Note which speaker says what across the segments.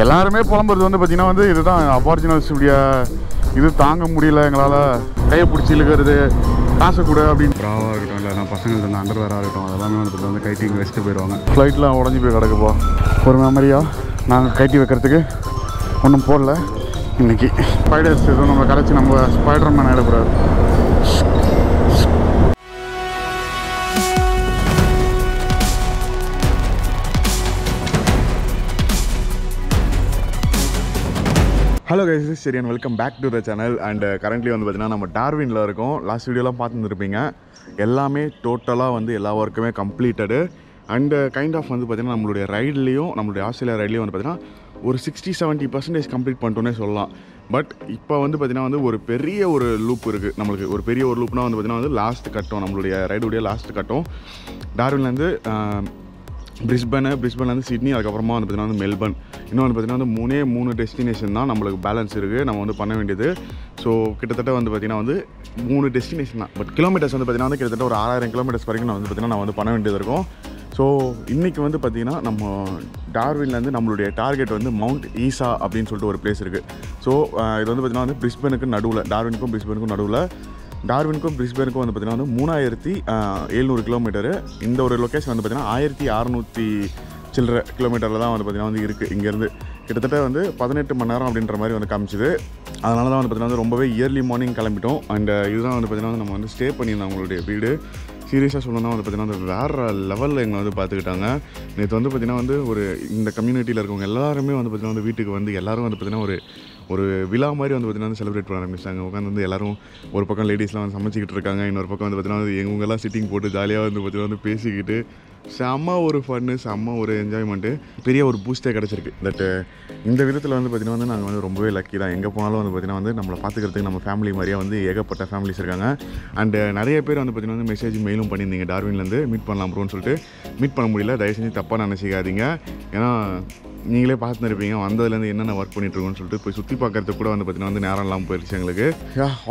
Speaker 1: எல்லாருமே புலம்புறது வந்து பார்த்தீங்கன்னா வந்து இதுதான் அபார்ச்சுனல்ஸ் இப்படியா இது தாங்க முடியல எங்களால் கையை பிடிச்சி இழுக்கிறது காசு கூட அப்படின்னு ப்ராவாக இருக்கட்டும் இல்லை நான் பசங்களுக்கு வந்து அண்டர்வேராக இருக்கட்டும் அதெல்லாமே வந்து கைட்டிங் வச்சுட்டு போயிடுவாங்க. ஃப்ளைட்லாம் உடஞ்சி போய் கிடக்குப்பா. ஒரு மெமரியாக நாங்கள் கைட்டி வைக்கிறதுக்கு ஒன்றும் போடல. இன்றைக்கி ஸ்பைடர்ஸ் எதுவும் நம்ம கரைச்சி நம்ம ஸ்பைடர்மேன் ஆகிடக்கூடாது. ஹலோ கைஸ், சரி and welcome back to the channel. And currently வந்து பார்த்தீங்கன்னா நம்ம டார்வினில் இருக்கோம். லாஸ்ட் வீடியோலாம் பார்த்துருப்பீங்க. எல்லாமே டோட்டலாக வந்து எல்லா ஒர்க்குமே கம்ப்ளீட்டடு. அண்ட் கைண்ட் ஆஃப் வந்து பார்த்திங்கன்னா நம்மளுடைய ரைட்லேயும் நம்மளுடைய ஆஸ்திரேலியா ரைட்லேயும் வந்து பார்த்திங்கன்னா ஒரு 60-70% கம்ப்ளீட் பண்ணிட்டோன்னே சொல்லலாம். பட் இப்போ வந்து பார்த்திங்கன்னா வந்து ஒரு பெரிய ஒரு லூப் இருக்குது நம்மளுக்கு. ஒரு பெரிய ஒரு லூப்னால் வந்து பார்த்திங்கன்னா வந்து லாஸ்ட் கட்டம், நம்மளுடைய ரைடுடைய லாஸ்ட் கட்டம் டார்வின்லேருந்து பிரிஸ்பேன்லேருந்து சிட்னி, அதுக்கப்புறமா வந்து பார்த்திங்கன்னா வந்து மெல்பர்ன். இன்னும் வந்து பார்த்திங்கன்னா வந்து 3 டெஸ்டினேஷன் தான் நம்மளுக்கு பேலன்ஸ் இருக்குது நம்ம வந்து பண்ண வேண்டியது. ஸோ கிட்டத்தட்ட வந்து பார்த்திங்கன்னா வந்து 3 டெஸ்டினேஷன் தான். பட் கிலோமீட்டர்ஸ் வந்து பார்த்திங்கன்னா வந்து கிட்டத்தட்ட ஒரு 6000 கிலோமீட்டர்ஸ் வரைக்கும் நான் வந்து பார்த்திங்கன்னா நான் வந்து பண்ண வேண்டியது இருக்கும். ஸோ இன்றைக்கி வந்து பார்த்திங்கன்னா நம்ம டார்வின்லேருந்து நம்மளுடைய டார்கெட் வந்து மவுண்ட் ஈசா அப்படின்னு சொல்லிட்டு ஒரு பிளேஸ் இருக்குது. ஸோ இது வந்து பார்த்திங்கன்னா வந்து பிரிஸ்பேனுக்கு நடுவில், டார்வினுக்கும் பிரிஸ்பேனுக்கும் நடுவில். டார்வினுக்கும் பிரிஸ்பேனுக்கும் வந்து பார்த்திங்கன்னா வந்து 3700 கிலோமீட்டரு. இந்த ஒரு லொக்கேஷன் வந்து பார்த்திங்கன்னா 1600 சில்லற கிலோமீட்டரில் தான் வந்து பார்த்திங்கன்னா வந்து இருக்குது. இங்கேருந்து கிட்டத்தட்ட வந்து 18 மணி நேரம் அப்படின்ற மாதிரி வந்து காமிச்சிது. அதனால தான் வந்து பார்த்திங்கன்னா வந்து ரொம்பவே இயர்லி மார்னிங் கிளம்பிட்டோம். அண்ட் இதுதான் வந்து பார்த்திங்கன்னா வந்து நம்ம வந்து ஸ்டே பண்ணியிருந்தோம் அவங்களுடைய வீடு. சீரியஸாக சொல்லணும்னா வந்து பார்த்திங்கன்னா வந்து வேறு லெவலில் எங்களை வந்து பார்த்துக்கிட்டாங்க. நேற்று வந்து பார்த்திங்கன்னா வந்து ஒரு இந்த கம்யூனிட்டியில் இருக்கவங்க எல்லாருமே வந்து பார்த்திங்கன்னா வந்து வீட்டுக்கு வந்து எல்லோரும் வந்து பார்த்திங்கன்னா ஒரு விழா மாதிரி வந்து பார்த்திங்கன்னா வந்து செலிப்ரேட் பண்ண ஆரம்பிச்சாங்க. உட்காந்து வந்து எல்லோரும் ஒரு பக்கம் லேடிஸ்லாம் வந்து சமைச்சிக்கிட்டு இருக்காங்க, இன்னொரு பக்கம் வந்து பார்த்திங்கன்னா வந்து எங்கெல்லாம் சிட்டிங் போட்டு ஜாலியாக வந்து பார்த்திங்கன்னா வந்து பேசிக்கிட்டு செம்ம ஒரு ஃபன்னு, செம்ம ஒரு என்ஜாய்மெண்ட்டு, பெரிய ஒரு பூஸ்டே கிடச்சிருக்கு. பட் இந்த விதத்தில் வந்து பார்த்திங்கன்னா வந்து நாங்கள் வந்து ரொம்பவே லக்கி தான். எங்கே போனாலும் வந்து பார்த்திங்கன்னா வந்து நம்மளை பார்த்துக்கிறதுக்கு நம்ம ஃபேமிலி மாதிரியே வந்து ஏகப்பட்ட ஃபேமிலிஸ் இருக்காங்க. அண்டு நிறைய பேர் வந்து பார்த்திங்கன்னா வந்து மெசேஜ் மெயிலும் பண்ணியிருந்தீங்க டார்வின்லேருந்து மீட் பண்ணலாம் ப்ரோன்னு சொல்லிட்டு. மீட் பண்ண முடியல, தயவு செஞ்சு தப்பாக நினச்சிக்காதீங்க. ஏன்னா நீங்களே பார்த்துருப்பீங்க வந்ததுலேருந்து என்னென்ன ஒர்க் பண்ணிட்டுருக்கோன்னு சொல்லிட்டு போய் சுற்றி பார்க்குறதுக்கு கூட வந்து பார்த்திங்கன்னா வந்து நேரம் இல்லாமல் போயிடுச்சு எங்களுக்கு.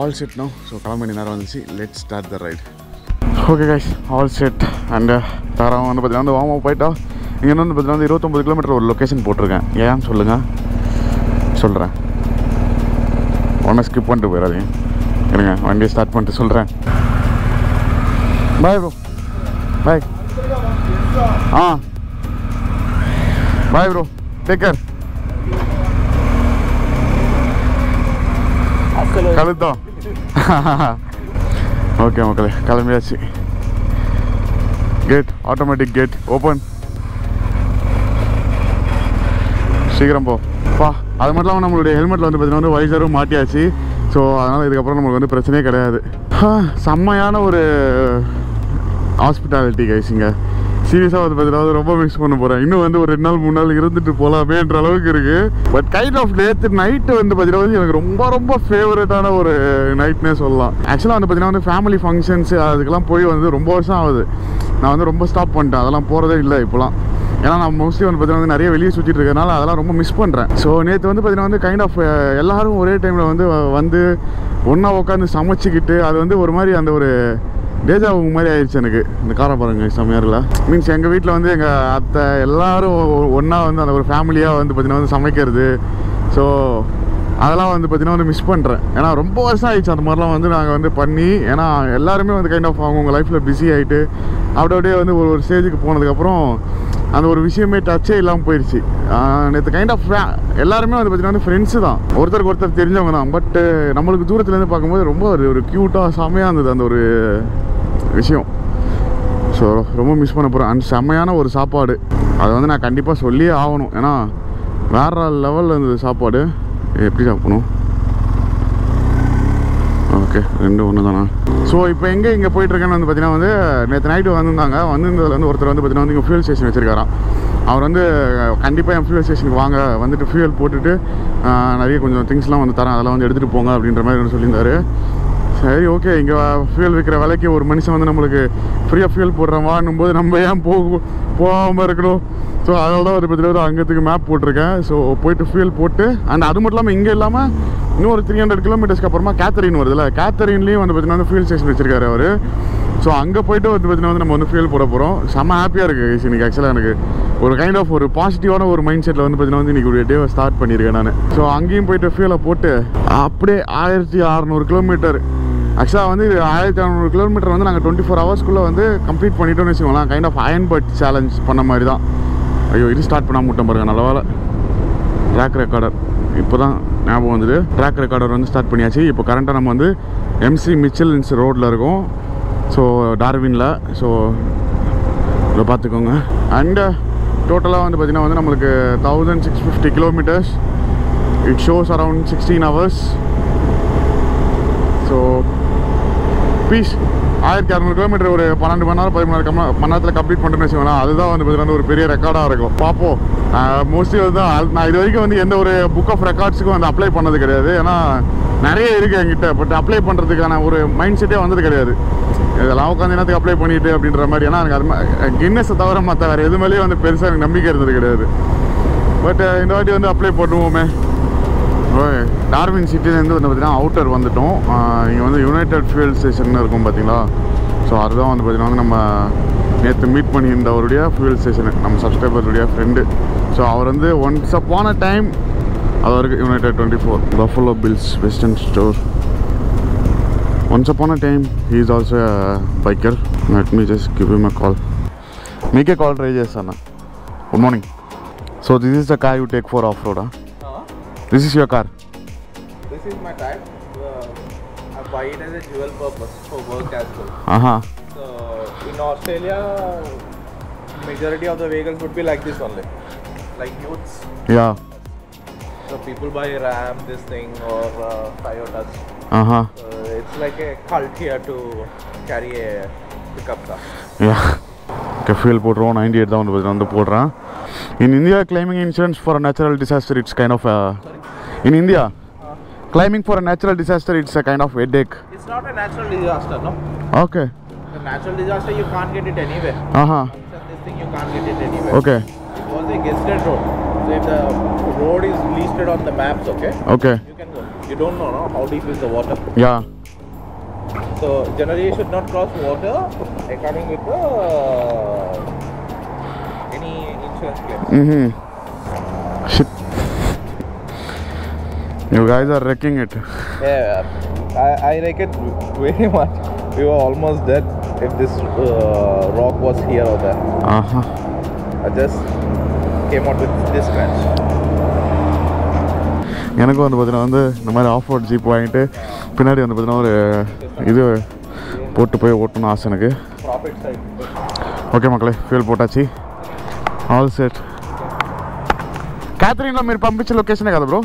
Speaker 1: All said no. ஸோ கிளம்ப வேண்டிய நேரம் வந்துச்சு. Let's start the right. Okay guys, all set. And தரம் வந்து பார்த்திங்கன்னா வந்து வாமா போயிட்டா. இங்கே வந்து பார்த்திங்கன்னா வந்து 29 கிலோமீட்டர் ஒரு லொக்கேஷன் போட்டிருக்கேன். ஏன்னு சொல்லுங்கள், சொல்கிறேன். ஒன்று ஸ்கிப் பண்ணிட்டு போயிடாதீங்க. இருங்க வண்டியை ஸ்டார்ட் பண்ணிட்டு சொல்கிறேன். Bye bro, bye. Bye bro, take care. கழுத்தா. ஓகே மக்களே, கிளம்பியாச்சு. Gate, automatic gate open. சீக்கிரம் பா. அது மட்டும் இல்லாமல் நம்மளுடைய ஹெல்மெட்டில் வந்து பார்த்திங்கன்னா வந்து வைசரும் மாட்டியாச்சு. ஸோ அதனால் இதுக்கப்புறம் நம்மளுக்கு வந்து பிரச்சனையே கிடையாது. செம்மையான ஒரு ஹாஸ்பிட்டாலிட்டி கைஸ் இங்கே. சீரியஸாக வந்து பார்த்தீங்கன்னா ரொம்ப மிஸ் பண்ண போகிறேன். இன்னும் வந்து ஒரு 2 நாள் 3 நாள் இருந்துட்டு போகலாமேன்ற அளவுக்கு இருக்குது. பட் கைண்ட் ஆஃப் நேற்று நைட்டு வந்து பார்த்தீங்கன்னா வந்து எனக்கு ரொம்ப ஃபேவரட்டான ஒரு நைட்னே சொல்லலாம். ஆக்சுவலாக வந்து பார்த்தீங்கன்னா வந்து ஃபேமிலி ஃபங்க்ஷன்ஸு அதுக்கெல்லாம் போய் வந்து ரொம்ப வருஷம் ஆகுது. நான் வந்து ரொம்ப ஸ்டாப் பண்ணிட்டேன், அதெல்லாம் போகிறதே இல்லை இப்போலாம். ஏன்னா நான் மோஸ்ட்லி வந்து பார்த்தீங்கன்னா வந்து நிறைய வெளியே சுற்றிட்டு இருக்கிறதுனால அதெல்லாம் ரொம்ப மிஸ் பண்ணுறேன். ஸோ நேற்று வந்து பார்த்தீங்கன்னா வந்து கைண்ட் ஆஃப் எல்லோரும் ஒரே டைமில் வந்து ஒன்றா உட்காந்து சமைச்சிக்கிட்டு அது வந்து ஒரு மாதிரி அந்த ஒரு டேஜாவு மாதிரி ஆயிடுச்சு எனக்கு. இந்த காரை பாருங்க செம்மையாரில். மீன்ஸ் எங்கள் வீட்டில் வந்து எங்கள் அத்தை எல்லோரும் ஒன்றா வந்து அந்த ஒரு ஃபேமிலியாக வந்து பார்த்திங்கன்னா வந்து சமைக்கிறது. ஸோ அதெல்லாம் வந்து பார்த்திங்கன்னா வந்து மிஸ் பண்ணுறேன். ஏன்னா ரொம்ப வருஷம் ஆகிடுச்சு அந்த மாதிரிலாம் வந்து நாங்கள் வந்து பண்ணி. ஏன்னா எல்லாருமே வந்து கைண்ட் ஆஃப் அவங்க லைஃப்பில் பிஸி ஆகிட்டு அப்படியே வந்து ஒரு ஸ்டேஜுக்கு போனதுக்கப்புறம் அந்த ஒரு விஷயமே டச்சே இல்லாமல் போயிடுச்சு. நேற்று கைண்ட் ஆஃப் எல்லாருமே வந்து பார்த்திங்கன்னா வந்து ஃப்ரெண்ட்ஸு தான், ஒருத்தருக்கு ஒருத்தர் தெரிஞ்சவங்க தான். பட்டு நம்மளுக்கு தூரத்துலேருந்து பார்க்கும்போது ரொம்ப ஒரு க்யூட்டாக செம்மையாக இருந்தது அந்த ஒரு விஷயம். ஸோ ரொம்ப மிஸ் பண்ண போகிறேன். அண்ட் செம்மையான ஒரு சாப்பாடு, அதை வந்து நான் கண்டிப்பாக சொல்லியே ஆகணும். ஏன்னா வேறு லெவலில் இருந்தது சாப்பாடு. எப்படி சாப்பிடணும்? ஓகே, 2 ஒன்று தானா? ஸோ இப்போ இங்கே போயிட்டுருக்கேன்னு வந்து பார்த்திங்கன்னா வந்து நேற்று நைட்டு வந்திருந்ததில் வந்து ஒருத்தர் வந்து பார்த்திங்கன்னா வந்து இங்கே ஃபியூல் ஸ்டேஷன் வச்சுருக்காராம். அவர் வந்து கண்டிப்பாக என் ஃபியூல் ஸ்டேஷனுக்கு வாங்க, வந்துட்டு ஃபியூல் போட்டுட்டு நிறைய கொஞ்சம் திங்ஸ்லாம் வந்து தரேன், அதெல்லாம் வந்து எடுத்துகிட்டு போங்க அப்படின்ற மாதிரி சொல்லியிருந்தாரு. சரி ஓகே, இங்கே ஃபியூல் விற்கிற விலைக்கு ஒரு மனுஷன் வந்து நம்மளுக்கு ஃப்ரீயாக ஃபியூல் போடுறவான்னும் போது நம்ம ஏன் போகாமல் இருக்கணும். ஸோ அதனால தான் ஒரு 10 அங்கத்துக்கு மேப் போட்டிருக்கேன். ஸோ போயிட்டு ஃபியூல் போட்டு அண்ட் அது மட்டும் இல்லாமல் இங்கே இல்லாமல் இன்னும் ஒரு 300 கிலோமீட்டர்ஸ்க்கு அப்புறமா கேத்தரின் வருதுல்ல, கேத்தரின்லேயும் வந்து பார்த்திங்கன்னா வந்து ஃபியூல் ஸ்டேஷன் வச்சுருக்காரு அவர். ஸோ அங்கே போய்ட்டு வந்து பார்த்தீங்கன்னா நம்ம வந்து ஃபியூல் போட போகிறோம். செம்ம ஹாப்பியாக இருக்குது இன்றைக்கி. ஆக்சுவலாக எனக்கு ஒரு கைண்ட் ஆஃப் ஒரு பாசிட்டிவான ஒரு மைண்ட் செட்டில் வந்து பார்த்தீங்கன்னா இன்றைக்கி ஒரு டேவை ஸ்டார்ட் பண்ணியிருக்கேன் நான். ஸோ அங்கேயும் போய்ட்டு ஃபியூலை போட்டு அப்படியே 1600 கிலோமீட்டர். ஆக்சுவலாக வந்து 1600 கிலோமீட்டர் வந்து நாங்கள் 24 ஹவர்ஸ்க்குள்ளே வந்து கம்ப்ளீட் பண்ணிட்டோம்னு வச்சுக்கோங்களேன். Kind of iron butt challenge பண்ண மாதிரி தான். ஐயோ இது ஸ்டார்ட் பண்ணாமல் விட்டோம் பாருங்கள். நல்ல வேலை ட்ராக் ரெக்கார்டர் இப்போ தான் ஞாபகம் வந்தது. ட்ராக் ரெக்கார்டர் வந்து ஸ்டார்ட் பண்ணியாச்சு. இப்போ கரண்ட்டாக நம்ம வந்து எம்சி மிச்சல்ஸ் ரோட்டில் இருக்கோம். ஸோ டார்வினில். ஸோ இதை பார்த்துக்கோங்க. அண்டு டோட்டலாக வந்து பார்த்திங்கன்னா வந்து நம்மளுக்கு 1650 kilometres. It shows around 16 hours. So பீஸ் 1600 கிலோமீட்டர் ஒரு 12 மணி நேரம் 13 மணி நேரத்தில் கம்ப்ளீட் பண்ணுறேன்னு வச்சுக்கோங்களேன். அதுதான் வந்து பார்த்தீங்கன்னா ஒரு பெரிய ரெக்கார்டாக இருக்கும். பார்ப்போம். மோஸ்ட்லி வந்து நான் இது வரைக்கும் வந்து எந்த ஒரு புக் ஆஃப் ரெக்கார்ட்ஸுக்கும் வந்து அப்ளை பண்ணது கிடையாது. ஏன்னா நிறைய இருக்குது என்கிட்ட. பட் அப்ளை பண்ணுறதுக்கான ஒரு மைண்ட் செட்டே வந்தது கிடையாது. இதெல்லாம் உட்காந்து என்னத்துக்கு அப்ளை பண்ணிட்டு அப்படின்ற மாதிரி. ஏன்னா எனக்கு அது கின்னஸை தவிர மற்ற வேறு எது மேலேயும் வந்து பெருசாக எனக்கு நம்பிக்கை இருந்தது கிடையாது. பட் இந்த வாட்டி வந்து அப்ளை பண்ணுவோமே. டார்வின் சிட்டிலேருந்து வந்து பார்த்திங்கன்னா அவுட்டர் வந்துவிட்டோம். இங்கே வந்து யுனைடெட் ஃபியூல் ஸ்டேஷன் இருக்கும் பார்த்தீங்களா. ஸோ அதுதான் வந்து பார்த்திங்கன்னா வந்து நம்ம நேற்று மீட் பண்ணியிருந்தவருடைய ஃபியூல் ஸ்டேஷனு, நம்ம சப்ஸ்கிரைபருடைய ஃப்ரெண்டு. ஸோ அவர் வந்து ஒன்ஸ் அப்பான டைம் அது வரைக்கும் united 24 Buffalo Bills western store. Once upon a time, he is also a biker. Let me just give him a call. Make a call, Rajesh. Good morning. So this is the car you take for off-road, huh? This is your car?
Speaker 2: This is my type. I buy it as a dual purpose for work as well. So in Australia, majority of the vehicles would be like this only, like youths.
Speaker 1: Yeah.
Speaker 2: So people buy Ram, this thing, or Toyotas. It's like a cult here to carry a pickup car.
Speaker 1: Yeah. Okay, fuel போடுறோம் 98 தான் வந்து போடுறேன். In India, claiming insurance for a natural disaster, it's kind of a... In India, claiming for a natural disaster, it's a kind of headache.
Speaker 2: It's not a natural disaster, no?
Speaker 1: Okay.
Speaker 2: The natural disaster, you can't get it anywhere. This thing, you can't get it anywhere.
Speaker 1: Okay.
Speaker 2: It was a gazetted road. So if the road is listed on the maps, okay?
Speaker 1: Okay.
Speaker 2: You can go. You don't know, no? How deep is the water?
Speaker 1: Yeah.
Speaker 2: So generally you should not cross water according with the any insurance claim.
Speaker 1: Shit. You guys are wrecking it.
Speaker 2: Yeah, I wreck it very much. We were almost dead if this rock was here or there. I just came out with this scratch.
Speaker 1: எனக்கு வந்து பார்த்தீங்கன்னா வந்து இந்த மாதிரி of road jeep வாங்கிட்டு பின்னாடி வந்து பார்த்தீங்கன்னா ஒரு இது போட்டு போய் ஓட்டணும்னு ஆசை எனக்கு. ఓకే మక్కలే ఫ్యూల్ పోటాచి ఆల్ సెట్. క్యాథరిన్లో మీరు పంపించే లొకేషనే కదా bro?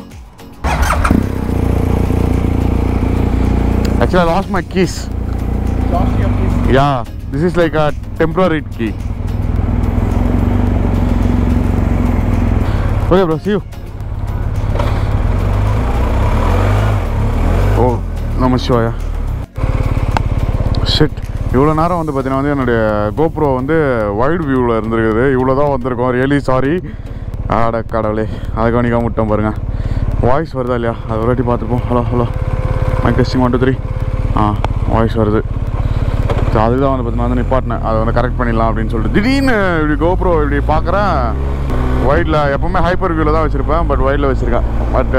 Speaker 1: Actually I lost my keys. Ya, this is like a temporary key. Okay bro, see you. ஓ நம சிவாயா. ஷிட், இவ்வளோ நேரம் வந்து பார்த்தீங்கன்னா வந்து என்னுடைய கோப்ரோ வந்து வைட் வியூவில் இருந்திருக்குது. இவ்வளோ தான் வந்திருக்கோம். Really sorry. ஆட கடவுளே, அதை கவனிக்காம விட்டோம் பாருங்கள். வாய்ஸ் வருதா இல்லையா அது ஒரு வாட்டி பார்த்துப்போம். Hello hello, mic testing 1 2 3. Voice வருது. ஸோ அதுதான் வந்து பார்த்தீங்கன்னா வந்து நிப்பாட்டினேன். அதை வந்து கரெக்ட் பண்ணிடலாம் அப்படின்னு சொல்லிட்டு திடீர்னு இப்படி கோப்ரோ இப்படி பார்க்குறேன். வைடில் எப்போவுமே ஹைப்பர் வியூவில் தான் வச்சுருப்பேன், பட் வைடில் வச்சுருக்கேன். பட்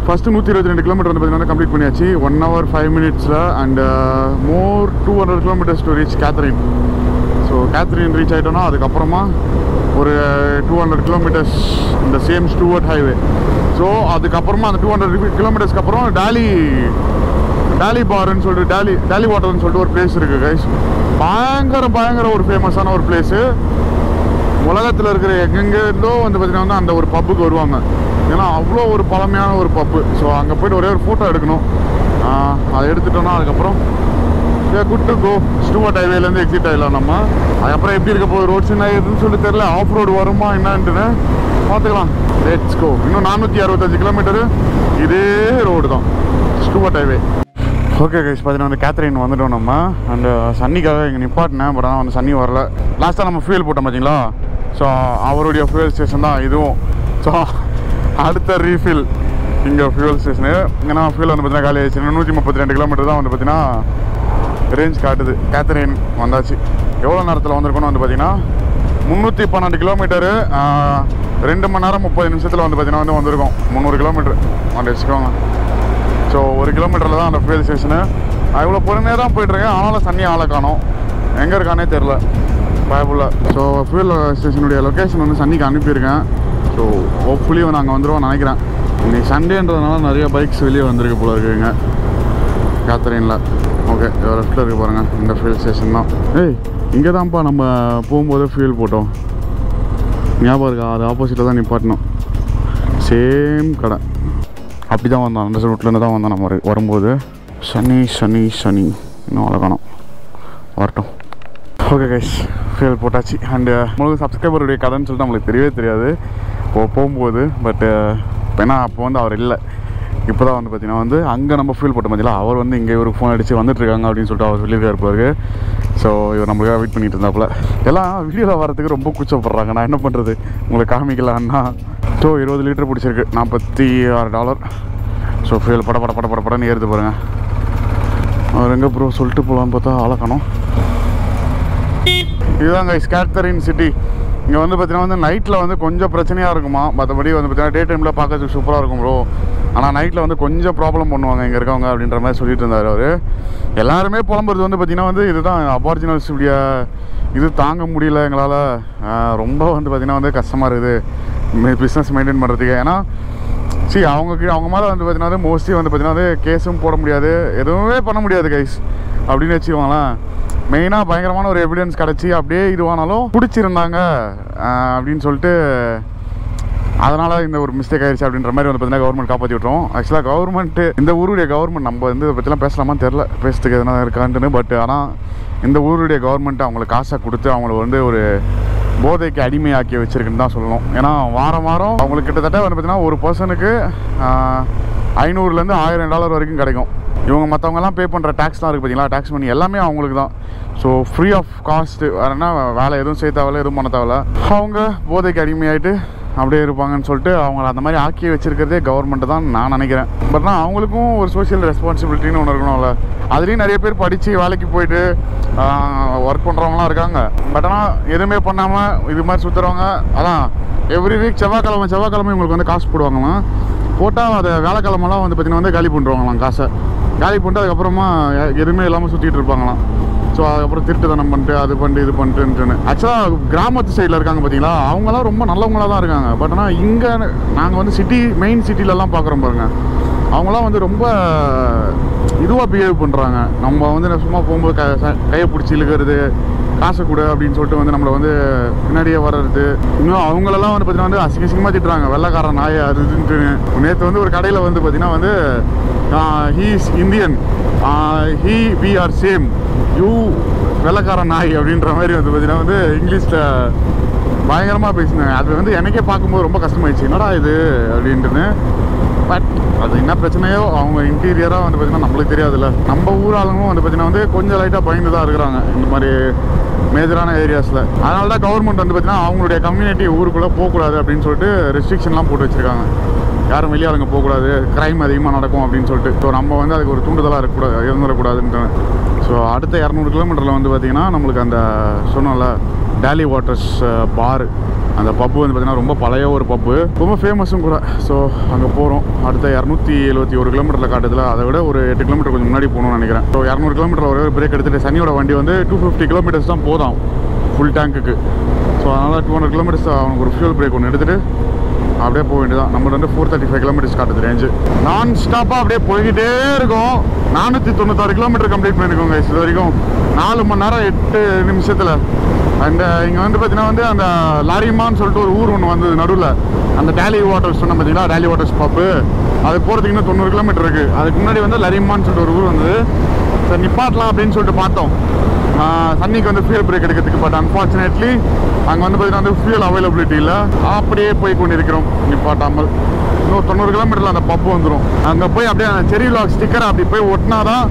Speaker 1: ஃபஸ்ட்டு 122 கிலோமீட்டர் வந்து பார்த்தீங்கன்னா கம்ப்ளீட் பண்ணியாச்சு 1 hour 5 minutes. And more 200 kilometres to reach Katherine. So Katherine reach ஆகிட்டோன்னா அதுக்கப்புறமா ஒரு 200 கிலோமீட்டர்ஸ் இந்த சேம் ஸ்டூவர்ட் ஹைவே. ஸோ அதுக்கப்புறமா அந்த 200 கிலோமீட்டர்ஸ்க்கு அப்புறம் டாலி பார்ன்னு சொல்லிட்டு டாலி வாட்டர்னு சொல்லிட்டு ஒரு பிளேஸ் இருக்குது கைஸ். பயங்கர ஒரு ஃபேமஸான ஒரு பிளேஸு. உலகத்தில் இருக்கிற எங்கெங்கேருந்தோ வந்து பார்த்திங்கன்னா வந்து அந்த ஒரு பப்புக்கு வருவாங்க. ஏன்னா அவ்வளோ ஒரு பழமையான ஒரு பப்பு. ஸோ அங்கே போய்ட்டு ஒரே ஒரு ஃபோட்டோ எடுக்கணும். அதை எடுத்துட்டோன்னா அதுக்கப்புறம் குட் டு கோ. ஸ்டூவர்ட் ஹைவேலேருந்து எக்ஸிட் ஆகிடலாம் நம்ம. அதுக்கப்புறம் எப்படி இருக்க போகுது ரோட்ஸ் என்ன எதுன்னு சொல்லி தெரியல. ஆஃப் ரோடு வருமா என்னன்ட்டுன்னு பார்த்துக்கலாம். Let's go. இன்னும் 465 கிலோமீட்டரு இதே ரோடு தான், ஸ்டூவர்ட் ஹைவே. ஓகே கைஸ், பார்த்தீங்கன்னா வந்து கேத்தரின் வந்துட்டோம் நம்ம. அண்ட் சன்னிக்காக இங்கே நிப்பாட்டினேன். பட் ஆனால் வந்து சன்னி வரல. லாஸ்ட்டாக நம்ம ஃபியூல் போட்டோம் பார்த்தீங்களா. ஸோ அவருடைய ஃபியூல் ஸ்டேஷன் தான் இதுவும். ஸோ அடுத்த ரீஃபில் இங்கே ஃபியூல் ஸ்டேஷனு. ஏன்னா ஃபியூல் வந்து பார்த்தீங்கன்னா காலி ஆயிடுச்சு. 132 கிலோமீட்டர் தான் வந்து பார்த்தீங்கன்னா ரேஞ்ச் காட்டுது. கேத்தரின் வந்தாச்சு. எவ்வளோ நேரத்தில் வந்திருக்கோன்னு வந்து பார்த்தீங்கன்னா 312 கிலோமீட்டரு 2 மணி நேரம் 30 நிமிஷத்தில் வந்து பார்த்தீங்கன்னா வந்திருக்கோம். 300 கிலோமீட்டர் வந்து வச்சுக்கோங்க. ஸோ 1 கிலோமீட்டரில் தான் அந்த ஃபியூல் ஸ்டேஷனு. இவ்வளோ பொறுமையாக தான் போயிட்டுருக்கேன். ஆனாலும் தண்ணி ஆளை காணோம். எங்கே இருக்கானே தெரில பயபுள்ள. ஸோ ஃபியூல் ஸ்டேஷனுடைய லொக்கேஷன் வந்து சன்னிக்கு அனுப்பியிருக்கேன். ஸோ ஹோப்ஃபுல்லி நாங்கள் வந்துடுவோம் நினைக்கிறேன். இன்னைக்கு சண்டேன்றதுனால நிறைய பைக்ஸ் வெளியே வந்திருக்கு போல இருக்குங்க கேத்தரினில். ஓகே, லெஃப்ட்டில் இருக்குது பாருங்கள், இந்த ஃபியூல் ஸ்டேஷன் தான். ஏய், இங்கே தான்ப்பா நம்ம போகும்போது ஃபியூல் போட்டோம். ஞாபகம் இருக்கா? அது ஆப்போசிட்டில் தான் நிப்பாட்டணும். சேம் கடை. அப்படி தான் வந்தோம். அந்த ரூட்லேருந்து தான் வந்தோம் நம்ம வரும்போது. சனி இன்னும் வளர்க்கணும் வரட்டும். ஓகே கைஸ், ஃபியூல் போட்டாச்சு. அண்டு உங்களுக்கு சப்ஸ்கிரைபருடைய கதைன்னு சொல்லிட்டு நம்மளுக்கு தெரியவே தெரியாது போகும்போது. பட்டு ஏன்னா அப்போ வந்து அவர் இல்லை. இப்போ தான் வந்து பார்த்தீங்கன்னா அங்கே நம்ம ஃபியூல் போட்ட மாதிரிலாம் அவர் வந்து இங்கே இவருக்கு ஃபோன் அடித்து வந்துட்டுருக்காங்க அப்படின்னு சொல்லிட்டு அவர் சொல்லியிருக்காரு பிறகு. ஸோ இவர் நம்மளுக்காக வெயிட் பண்ணிட்டு இருந்தாப்புல. எல்லாம் வீடியோவில் வரதுக்கு ரொம்ப கூச்சப்படுறாங்க. நான் என்ன பண்ணுறது, உங்களுக்கு காமிக்கலான்னா. ஸோ 20 லிட்டர் பிடிச்சிருக்கு, $46. ஸோ ஃபியூல் படன்னு ஏறுது பாருங்கள். அவர் எங்கே ப்ரோ சொல்லிட்டு போகலான்னு பார்த்தா ஆளக்கணும். இதுதாங்க கேத்தரின் சிட்டி. இங்கே வந்து பார்த்தீங்கன்னா நைட்டில் கொஞ்சம் பிரச்சனையாக இருக்குமா. மற்றபடி வந்து பார்த்தீங்கன்னா டே டைமில் பார்க்கறதுக்கு சூப்பராக இருக்கும் ப்ரோ. ஆனால் நைட்டில் கொஞ்சம் ப்ராப்ளம் பண்ணுவாங்க இங்கே இருக்கவங்க அப்படின்ற மாதிரி சொல்லிட்டு இருந்தார் அவர். எல்லாருமே புலம்புறது வந்து பார்த்திங்கன்னா இதுதான் அபார்ஜினல்ஸ் இப்படிய இது தாங்க முடியல எங்களால். ரொம்ப வந்து பார்த்திங்கன்னா கஷ்டமாக இருக்குது பிஸ்னஸ் மெயின்டைன் பண்ணுறதுக்கு. ஏன்னா அவங்க மேலே வந்து பார்த்தீங்கன்னா மோஸ்ட்லி வந்து பார்த்தீங்கன்னா கேஸும் போட முடியாது, எதுவுமே பண்ண முடியாது கைஸ் அப்படின்னு வச்சுக்கோங்களேன். மெயினாக பயங்கரமான ஒரு எவிடன்ஸ் கிடச்சி அப்படியே இதுவானாலும் பிடிச்சிருந்தாங்க அப்படின்னு சொல்லிட்டு அதனால் இந்த ஒரு மிஸ்டேக் ஆயிடுச்சு அப்படின்ற மாதிரி வந்து பார்த்தீங்கன்னா கவர்மெண்ட் காப்பாற்றி விட்டுரும். ஆக்சுவலாக கவர்மெண்ட்டு இந்த ஊருடைய கவர்மெண்ட் நம்ம இதை பற்றிலாம் பேசலாமான்னு தெரில, பேசுறதுக்கு எதனா இருக்கான்ட்டுன்னு. பட் ஆனால் இந்த ஊருடைய கவர்மெண்ட் அவங்களுக்கு காசை கொடுத்து அவங்கள ஒரு போதைக்கு அடிமையாக்கி வச்சிருக்குன்னு தான் சொல்லணும். ஏன்னா வாரம் அவங்களுக்கு கிட்டத்தட்ட வந்து பார்த்தீங்கன்னா ஒரு பர்சனுக்கு $500 $1000 வரைக்கும் கிடைக்கும். இவங்க மற்றவங்கலாம் பே பண்ணுற டேக்ஸ்லாம் இருக்குது பார்த்தீங்களா, டேக்ஸ் மணி எல்லாமே அவங்களுக்கு தான். ஸோ ஃப்ரீ ஆஃப் காஸ்ட்டு வேறுனா வேலை எதுவும் செய்ய தேவையில்ல, எதுவும் பண்ண தேவையில்ல. அவங்க போதைக்கு அடிமையாகிட்டு அப்படியே இருப்பாங்கன்னு சொல்லிட்டு அவங்கள அந்த மாதிரி ஆக்கி வச்சுருக்கிறதே கவர்மெண்ட்டு தான் நான் நினைக்கிறேன். பட் ஆனால் அவங்களுக்கும் ஒரு சோஷியல் ரெஸ்பான்சிபிலிட்டின்னு ஒன்று இருக்கணும்ல. அதுலேயும் நிறைய பேர் படித்து வேலைக்கு போயிட்டு ஒர்க் பண்ணுறவங்களாம் இருக்காங்க. பட் ஆனால் எதுவுமே பண்ணாமல் இது மாதிரி சுற்றுறவங்க அதான் எவ்ரி வீக் செவ்வாய்க்கிழமை இவங்களுக்கு காசு போடுவாங்களாம். போட்டால் அதை வேலைக்கிழமெல்லாம் வந்து பார்த்திங்கன்னா காலி பண்ணுறவங்களாம். காசை காலி பண்ணிட்டு அதுக்கப்புறமா எதுவுமே இல்லாமல் சுற்றிட்டு இருப்பாங்களாம். ஸோ அதுக்கப்புறம் திருட்டுத்தனம் பண்ணிட்டு அது பண்ணிட்டு இது பண்ணிட்டுன்னு. ஆக்சுவலாக கிராமத்து சைடில் இருக்காங்க பார்த்தீங்களா, அவங்களாம் ரொம்ப நல்லவங்களாக தான் இருக்காங்க. பட் ஆனால் இங்கே நாங்கள் மெயின் சிட்டிலலாம் பார்க்குறோம் பாருங்கள், அவங்களாம் ரொம்ப இதுவாக பிஹேவ் பண்ணுறாங்க. நம்ம சும்மா போகும்போது கையை பிடிச்சி இழுக்கிறது, காசை கொடு அப்படின்னு சொல்லிட்டு நம்மளை பின்னாடியே வர்றது. இன்னும் அவங்களெல்லாம் வந்து பார்த்தீங்கன்னா அசிங்கமாக திட்டுறாங்க, வெள்ளைக்காரன் நாய் அது இதுன்ட்டு. நேற்று ஒரு கடையில் பார்த்தீங்கன்னா he is Indian, we are same, you வெள்ளைக்காரன் நாய் அப்படின்ற மாதிரி பார்த்தீங்கன்னா இங்கிலீஷில் பயங்கரமாக பேசினாங்க. அது எனக்கே பார்க்கும்போது ரொம்ப கஷ்டமாயிடுச்சு, என்னடா இது அப்படின்ட்டுன்னு. பட் அது என்ன பிரச்சனையோ அவங்க இன்டீரியராக பார்த்தீங்கன்னா நம்மளுக்கு தெரியாதுல்ல. நம்ம ஊர் ஆளுங்களும் பார்த்தீங்கன்னா கொஞ்சம் லைட்டாக பயந்து தான் இருக்கிறாங்க இந்த மாதிரி மேஜரான ஏரியாஸில். அதனால தான் கவர்மெண்ட் பார்த்தீங்கன்னா அவங்களுடைய கம்யூனிட்டி ஊருக்குள்ளே போகக்கூடாது அப்படின்னு சொல்லிட்டு ரெஸ்ட்ரிக்ஷன்லாம் போட்டு வச்சுருக்காங்க. யாரும் வெளியாளுங்க போகக்கூடாது, க்ரைம் அதிகமாக நடக்கும் அப்படின்னு சொல்லிட்டு. ஸோ நம்ம அதுக்கு ஒரு தூண்டுதலாக இருந்துடக்கூடாதுன்ட்டு. ஸோ அடுத்த 200 கிலோமீட்டரில் பார்த்திங்கன்னா நம்மளுக்கு அந்த சொன்னோம்ல டேலி வாட்டர்ஸ் பார், அந்த பப்பு பார்த்திங்கன்னா ரொம்ப பழைய ஒரு பப்பு, ரொம்ப ஃபேமஸும் கூட. ஸோ அங்கே போகிறோம். அடுத்த 271 கிலோமீட்டரில் காட்டுதில், அதை விட ஒரு 8 கிலோமீட்டர் கொஞ்சம் முன்னாடி போகணும்னு நினைக்கிறேன். ஸோ 200 கிலோமீட்டர் ஒரே ஒரு பிரேக் எடுத்துகிட்டு சனியோட வண்டி 250 கிலோமீட்டர்ஸ் தான் போதும் ஃபுல் டேங்க்குக்கு. ஸோ அதனால் 200 கிலோமீட்டர்ஸ் அவனுக்கு ஒரு ஃபியூல் பிரேக் ஒன்று எடுத்துகிட்டு அப்படியே போக வேண்டியதான். நம்ம 435 கிலோமீட்டர்ஸ் காட்டுது ரேஞ்சு. நான் ஸ்டாப்பாக அப்படியே போய்கிட்டே இருக்கும். 496 கிலோமீட்டர் கம்ப்ளீட் பண்ணியிருக்கோங்க இது வரைக்கும் 4 மணி நேரம் 8 நிமிஷத்தில். அண்ட் இங்கே பார்த்தீங்கன்னா அந்த லாரிமான்னு சொல்லிட்டு ஒரு ஊர் ஒன்று வந்தது நடுவில். அந்த டேலி வாட்டர்ஸ் சொன்ன பார்த்தீங்களா, டேலி வாட்டர்ஸ் பப்பு, அது போகிறதுக்கு இன்னும் 90 கிலோமீட்டர் இருக்குது. அதுக்கு முன்னாடி லரிமான்னு சொல்லிட்டு ஒரு ஊர் வந்தது. சரி நிப்பாட்டலாம் அப்படின்னு சொல்லிட்டு பார்த்தோம் சன்னிக்கு ஃபியூல் பிரேக் எடுக்கிறதுக்கு. பட் அன்ஃபார்ச்சுனேட்லி அங்கே பார்த்தீங்கன்னா ஃபியூல் அவைலபிலிட்டி இல்லை. அப்படியே போய் கொண்டு இருக்கிறோம் நிப்பாட்டாமல். இன்னும் 90 கிலோமீட்டரில் அந்த பப்பு வந்துடும். அங்கே போய் அப்படியே அந்த செரி லாக் ஸ்டிக்கரை அப்படி போய் ஒட்டினா தான்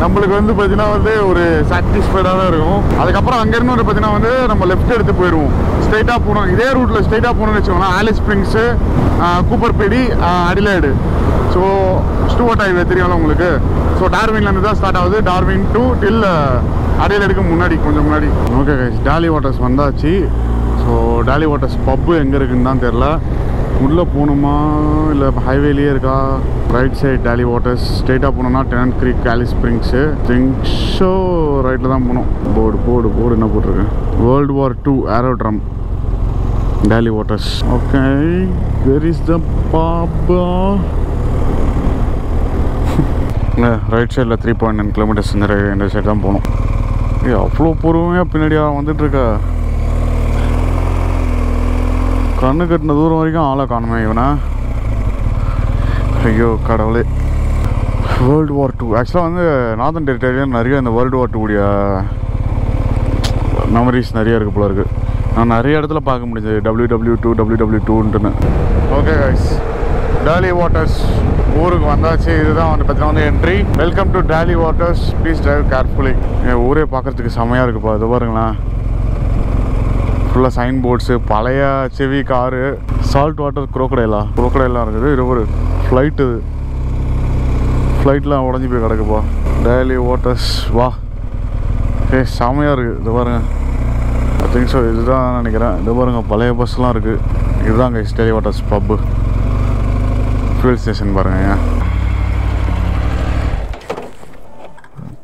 Speaker 1: நம்மளுக்கு பார்த்தீங்கன்னா ஒரு சாட்டிஸ்ஃபைடாக தான் இருக்கும். அதுக்கப்புறம் அங்கேருந்து பார்த்தீங்கன்னா நம்ம லெஃப்ட் எடுத்து போயிடுவோம். ஸ்ட்ரைட்டாக போகணும். இதே ரூட்டில் ஸ்ட்ரைட்டாக போகணும்னு வச்சுக்கோங்களேன். Alice Springs, Coober Pedy, Adelaide so Stuart highway தெரியும்ல உங்களுக்கு. ஸோ டார்வின்லேருந்து தான் ஸ்டார்ட் ஆகுது. டார்வின் டு டில் அடையலுக்கு முன்னாடி கொஞ்சம் முன்னாடி. ஓகே கைஸ், டாலி வாட்டர்ஸ் வந்தாச்சு. ஸோ டாலி வாட்டர்ஸ் பப்பு எங்கே இருக்குன்னு தான் தெரில. உள்ளே போகணுமா இல்லை ஹைவேலேயே இருக்கா? Right side Daly Waters. ஸ்ட்ரெயிட்டாக போனோம்னா டெனன்ட் க்ரீக், ஆலிஸ் ஸ்ப்ரிங்ஸு, திங்ஸோ ரைட்டில் தான் போகணும். போர்டு என்ன போட்டிருக்கு? World War II aerodrome Daly Waters. Okay, where is the pub? Right சைடில் 3.9 கிலோமீட்டர்ஸ் இந்த சைடு தான் போகணும். அவ்வளோ பொறுமையாக பின்னாடியாக வந்துட்டுருக்க. கண்ணு கட்டின தூரம் வரைக்கும் ஆளை காணுமே இவனை. ஐயோ கடவுளே. World War II ஆக்சுவலாக வந்து நார்தன் டெரிட்டரியில் நிறைய இந்த World War II உடைய மெமரிஸ் நிறைய இருக்குது போல இருக்குது. நான் நிறைய இடத்துல பார்க்க முடியுது WW2 okay guys, Daly waters ஊருக்கு வந்தாச்சு. இதுதான் வந்து பார்த்தீங்கன்னா வந்து entry. Welcome to Daly Waters, please drive carefully. என் ஊரே பார்க்குறதுக்கு செம்மையாக இருக்குப்பா. இது பாருங்களேன், ஃபுல்லாக சைன் போர்ட்ஸு, பழைய செவி காரு, சால்ட் வாட்டர் குரோக்கடைலாம் இருக்குது. இது ஒரு ஃப்ளைட்டு, ஃப்ளைட்லாம் உடஞ்சி போய் கிடக்குப்பா. டாலி வாட்டர்ஸ் வா, செம்மையாக இருக்குது. இது பாருங்க, ஐ திங்க் ஸோ இதுதான் நினைக்கிறேன். இது பாருங்க, பழைய பஸ்லாம் இருக்குது. இதுதான் guys Daly Waters pub. Fuel station பாருங்க.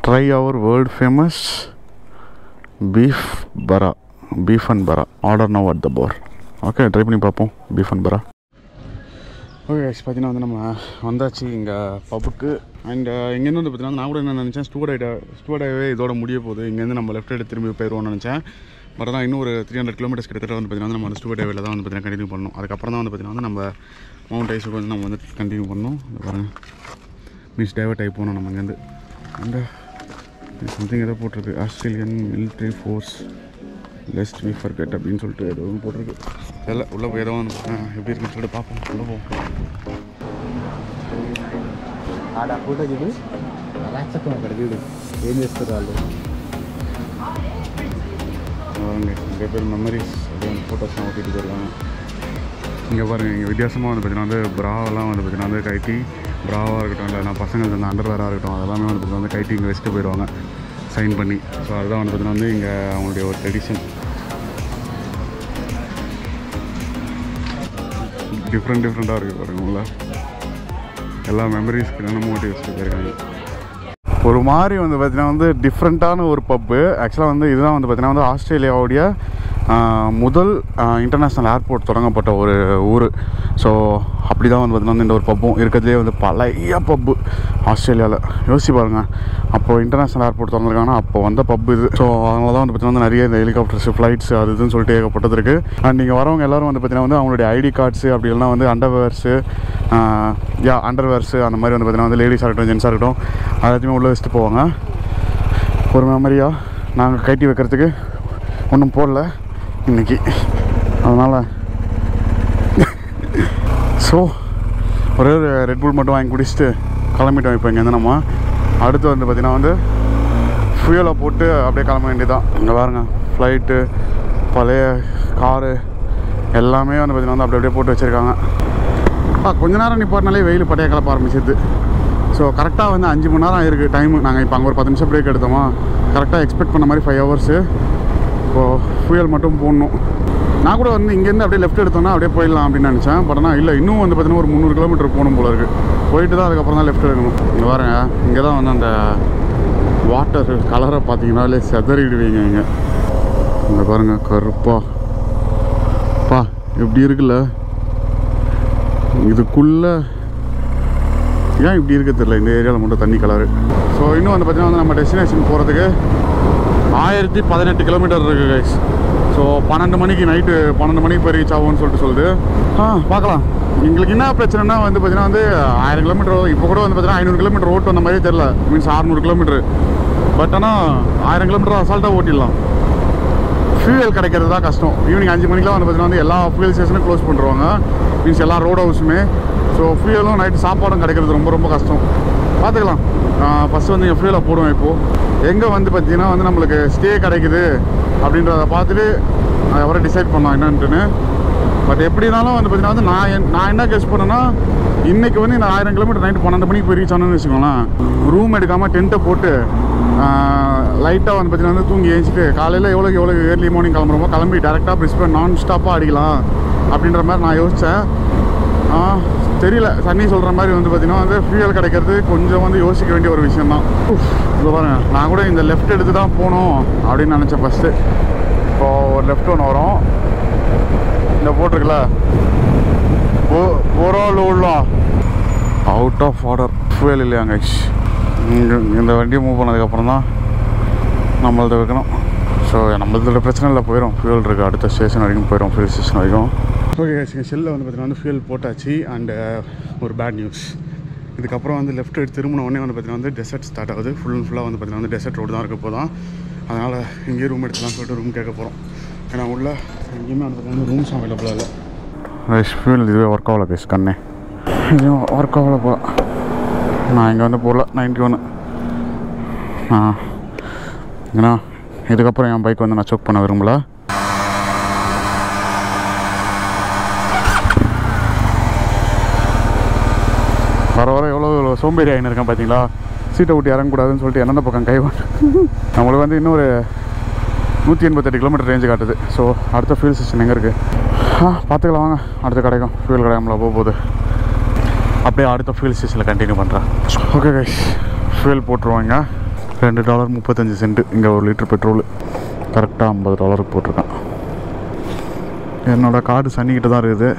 Speaker 1: Try our world famous beef and barra. Order now at the bar. Okay, try பண்ணி பார்ப்போம் beef and barra. Okay guys, பார்த்தீங்கன்னா வந்து நம்ம வந்தாச்சு இங்கே பப்புக்கு. அண்ட் இங்கேருந்து வந்து பார்த்தீங்கன்னா நான் கூட என்ன நினச்சேன், ஸ்டூவர்டாகவே இதோட முடிய போகுது. இங்கேருந்து நம்ம லெஃப்ட் சைடு திரும்பி போயிடுவோம்னு நினச்சேன். பட் தான் இன்னும் ஒரு 300 கிலோமீட்டர்ஸ் கிட்டத்தட்ட வந்து பார்த்தீங்கன்னா நம்ம ஸ்டூவர்ட் ஹைவேல தான் வந்து பார்த்தீங்கன்னா கண்டினியூ பண்ணணும். அதுக்கப்புறம் தான் வந்து பார்த்தீங்கன்னா வந்து நம்ம மவுண்ட் ஐஸுக்கு வந்து நம்ம வந்து கண்டினியூ பண்ணணும். பாருங்கள், மீன்ஸ் டைவர்ட் ஆகி போகணும் நம்ம இங்கேருந்து. அண்ட் சம்திங் ஏதோ போட்டிருக்கு, Australian military force lest we forget அப்படின்னு சொல்லிட்டு ஏதோ ஒன்று போட்டிருக்கு. இல்லை உள்ளே போய் ஏதோ வந்து எப்படி இருக்குன்னு சொல்லிட்டு பார்ப்போம். உள்ளே போவோம்.
Speaker 2: ada foto gitu racak lah pergi ini sekali
Speaker 1: நிறைய பேர் மெமரிஸ் அப்படியே வந்து ஃபோட்டோஸ்லாம் ஓட்டிகிட்டு போயிருக்காங்க. இங்கே பாருங்கள், இங்கே வித்தியாசமாக வந்து பார்த்தீங்கன்னா வந்து ப்ராவெல்லாம் வந்து பார்த்தீங்கன்னா வந்து கைட்டி, ப்ராவாக இருக்கட்டும் இல்லை நான் பசங்களுக்கு வந்து அண்டர்வேராக இருக்கட்டும், அதெல்லாமே வந்து பார்த்தீங்கன்னா வந்து கைட்டி இங்கே வச்சுட்டு போயிடுவாங்க சைன் பண்ணி. ஸோ அதுதான் வந்து பார்த்தீங்கன்னா வந்து இங்கே அவங்களுடைய ஒரு ட்ரெடிஷன். டிஃப்ரெண்ட்டாக இருக்குது பாருங்களா, எல்லா மெமரிஸ்க்கு என்னென்ன ஓட்டி வச்சுட்டு போயிருக்காங்க. ஒரு மாதிரி வந்து பார்த்திங்கன்னா வந்து டிஃப்ரெண்ட்டான ஒரு பப்பு. ஆக்சுவலாக வந்து இதுதான் வந்து பார்த்திங்கன்னா வந்து ஆஸ்திரேலியாவுடைய முதல் இன்டர்நேஷ்னல் ஏர்போர்ட் தொடங்கப்பட்ட ஒரு ஊர். ஸோ அப்படி தான் வந்து பார்த்திங்கன்னா இந்த ஒரு பப்பும் இருக்கிறதுலே வந்து பழைய பப்பு ஆஸ்திரேலியாவில். யோசிச்சு பாருங்கள், அப்போது இன்டர்நேஷ்னல் ஏர்போர்ட் திறந்துருக்காங்கன்னா அப்போ வந்த பப்பு இது. ஸோ அதனால தான் வந்து பார்த்திங்கன்னா நிறைய இந்த ஹெலிகாப்டர்ஸ், ஃப்ளைட்ஸ் அது இதுன்னு சொல்லிட்டு ஏகப்பட்டது இருக்குது. அண்ட் நீங்கள் வரவங்க எல்லோரும் வந்து பார்த்திங்கன்னா வந்து அவங்களுடைய ஐடி கார்ட்ஸு அப்படி இல்லைனா வந்து அண்டர்வேர்ஸு அந்த மாதிரி வந்து பார்த்திங்கன்னா வந்து லேடிஸாக இருக்கட்டும் ஜென்ஸாக இருக்கட்டும் எல்லாத்தையுமே உள்ளே வச்சுட்டு போவாங்க. ஒரு மெமரியாக நாங்கள் கைட்டி வைக்கிறதுக்கு ஒன்றும் போடல இன்றைக்கி, அதனால் ஸோ ஒரே ஒரு ரெட் புல் மட்டும் வாங்கி குடிச்சிட்டு கிளம்பிட்டோம். இப்போ இங்கேருந்து நம்ம அடுத்து வந்து பார்த்திங்கன்னா வந்து ஃபியூலை போட்டு அப்படியே கிளம்ப வேண்டியதான். இங்கே பாருங்கள், ஃப்ளைட்டு, பழைய காரு எல்லாமே வந்து பார்த்திங்கன்னா வந்து அப்படியே போட்டு வச்சுருக்காங்க. கொஞ்ச நேரம் நிப்பாட்டினாலே வெயில் பட்டையை கிளப்ப ஆரம்பிச்சிது. ஸோ கரெக்டாக வந்து 5 மணி நேரம் இருக்குது டைமு. நாங்கள் இப்போ அங்கே ஒரு 10 நிமிஷம் பிரேக் எடுத்தோமா, கரெக்டாக எக்ஸ்பெக்ட் பண்ண மாதிரி 5 ஹவர்ஸு. இப்போது ஃபியூயல் மட்டும் போடணும். நான் கூட வந்து இங்கேருந்து அப்படியே லெஃப்ட் எடுத்தோன்னா அப்படியே போயிடலாம் அப்படின்னு நினச்சேன். பட் ஆனால் இல்லை, இன்னும் வந்து பார்த்திங்கன்னா ஒரு 300 கிலோமீட்டர் போகணும் போல இருக்குது. போயிட்டு தான் அதுக்கப்புறம் தான் லெஃப்ட் எடுக்கணும். இங்கே பாருங்க, இங்கே தான் வந்து அந்த வாட்டர் கலரை பார்த்தீங்கன்னாலே செதறிடுவீங்க. இங்கே பாருங்கள், கருப்பா எப்படி இருக்குல்ல, இதுக்குள்ளே ஏன் இப்படி இருக்க தெரியல. இந்த ஏரியாவில் மட்டும் தண்ணி கலரு. ஸோ இன்னும் வந்து பார்த்திங்கன்னா வந்து நம்ம டெஸ்டினேஷன் போகிறதுக்கு 1018 கிலோமீட்டர் இருக்குது கைஸ். ஸோ 12 மணிக்கு நைட்டு 12 மணிக்கு போய் ரீச் ஆகும்னு சொல்லுது. பார்க்கலாம். எங்களுக்கு என்ன பிரச்சனைனா வந்து பார்த்திங்கன்னா வந்து 1000 கிலோமீட்டர் இப்போ கூட வந்து பார்த்திங்கன்னா 500 கிலோமீட்டர் ஓட்டு வந்த மாதிரியே தெரில. Means 600 kilometre. பட் ஆனால் 1000 கிலோமீட்டர் அசால்ட்டாக ஓட்டிடலாம். ஃபியூயல் கிடைக்கிறது தான் கஷ்டம். ஈவினிங் 5 மணிக்கெலாம் வந்து பார்த்திங்கன்னா வந்து எல்லா ஃபியூயல் ஸ்டேஷனும் க்ளோஸ் பண்ணுறாங்க. மீன்ஸ் எல்லா ரோட் ஹவுஸுமே. ஸோ ஃபியூயலும் நைட்டு சாப்பாடும் கிடைக்கிறது ரொம்ப கஷ்டம். பார்த்துக்கலாம். ஃபஸ்ட்டு வந்து எங்கள் ஃபியூயலை போடுவேன். இப்போது எங்கே வந்து பார்த்திங்கன்னா வந்து நம்மளுக்கு ஸ்டே கிடைக்குது அப்படின்றத பார்த்துட்டு அவரை டிசைட் பண்ணோம் என்னன்ட்டுன்னு. பட் எப்படினாலும் வந்து பார்த்திங்கன்னா வந்து நான் என்ன கெஸ் பண்ணேன்னா இன்றைக்கி வந்து இந்த 1000 கிலோமீட்டர் நைட்டு 12 மணிக்கு போய் ரீச் ஆனோன்னு வச்சுக்கோங்களேன். ரூம் எடுக்காமல் டென்ட்டை போட்டு லைட்டாக வந்து பார்த்தீங்கன்னா வந்து தூங்கி ஏஞ்சிட்டு காலையில் எவ்வளோ ஏர்லி மார்னிங் கிளம்புறோமோ கிளம்பி டேரெக்டாக பிரிஸ்பேன் நான் ஸ்டாப்பாக அடிக்கலாம் அப்படின்ற மாதிரி நான் யோசித்தேன். தெரியல, சன்னி சொல்கிற மாதிரி வந்து பார்த்திங்கன்னா வந்து ஃபியூயல் கிடைக்கிறது கொஞ்சம் வந்து யோசிக்க வேண்டிய ஒரு விஷயம் தான். இப்போ பாருங்க, நான் கூட இந்த லெஃப்ட் எடுத்து தான் போகணும் அப்படின்னு நினச்சேன் ஃபஸ்ட்டு. இப்போது ஒரு லெஃப்ட் ஒன்று வரும், இந்த போட்டிருக்குல்ல ஓரோலா அவுட் ஆஃப் ஆர்டர் ஃபியூயல் இல்லையாங்க. இந்த வண்டியை மூவ் பண்ணதுக்கப்புறம் தான் நம்மளது வைக்கணும். ஸோ நம்மளதோட பிரச்சனை இல்லை, போயிடும். ஃபியூல் இருக்குது, அடுத்த ஸ்டேஷன் வரைக்கும் போயிடும், ஃபியூல் ஸ்டேஷன் வரைக்கும். ஓகே, ஷெல்லில் வந்து பார்த்தீங்கன்னா வந்து ஃபியூல் போட்டாச்சு. அண்டு ஒரு பேட் நியூஸ், இதுக்கப்புறம் வந்து லெஃப்ட் எடுத்து திரும்பின உடனே வந்து பார்த்தீங்கன்னா வந்து டெசர்ட் ஸ்டார்ட் ஆகுது. ஃபுல் அண்ட் ஃபுல்லாக வந்து பார்த்தீங்கன்னா வந்து டெசர்ட் ரோடு தான் இருக்க போதான். அதனால் இங்கேயே ரூம் எடுத்துலாம் சொல்லிட்டு ரூம் கேட்க போகிறோம். ஏன்னா உள்ள எங்கேயுமே வந்து பார்த்தீங்கன்னா ரூம்ஸ் அவைலபிளாக இல்லை. ஃபியூல் இதுவே ஒர்க் ஆகலை பேசு கண்ணே, இதுவும் ஒர்க் ஆகலை போல. நான் இங்கே வந்து போகல 91. ஏன்னா இதுக்கப்புறம் என் பைக் வந்து நான் செக் பண்ண விரும்பல. வர வர எவ்வளோ சோம்பேறி ஆகின்னு இருக்கேன் பார்த்தீங்களா. சீட்டை விட்டு இறங்கக்கூடாதுன்னு சொல்லிட்டு எந்தெந்த பக்கம் கைவான். நம்மளுக்கு வந்து இன்னொரு 188 கிலோமீட்டர் ரேஞ்சு காட்டுது. ஸோ அடுத்த ஃபியூல் ஸ்டேஷன் எங்கே இருக்குது பார்த்துக்கலாம் வாங்க. அடுத்த கிடைக்கும் ஃபியூல் கிடையாமல போகுது. அப்படியே அடுத்த ஃபியூல் ஸ்டேஷனில் கண்டினியூ பண்ணுறேன். ஓகே கைஸ், ஃபியூல் போட்டுருவாங்க. $2.35 இங்கே 1 லிட்டர் பெட்ரோலு. கரெக்டாக $50 போட்டிருக்கேன். என்னோடய கார்டு சன்னிக்கிட்ட தான் இருக்குது.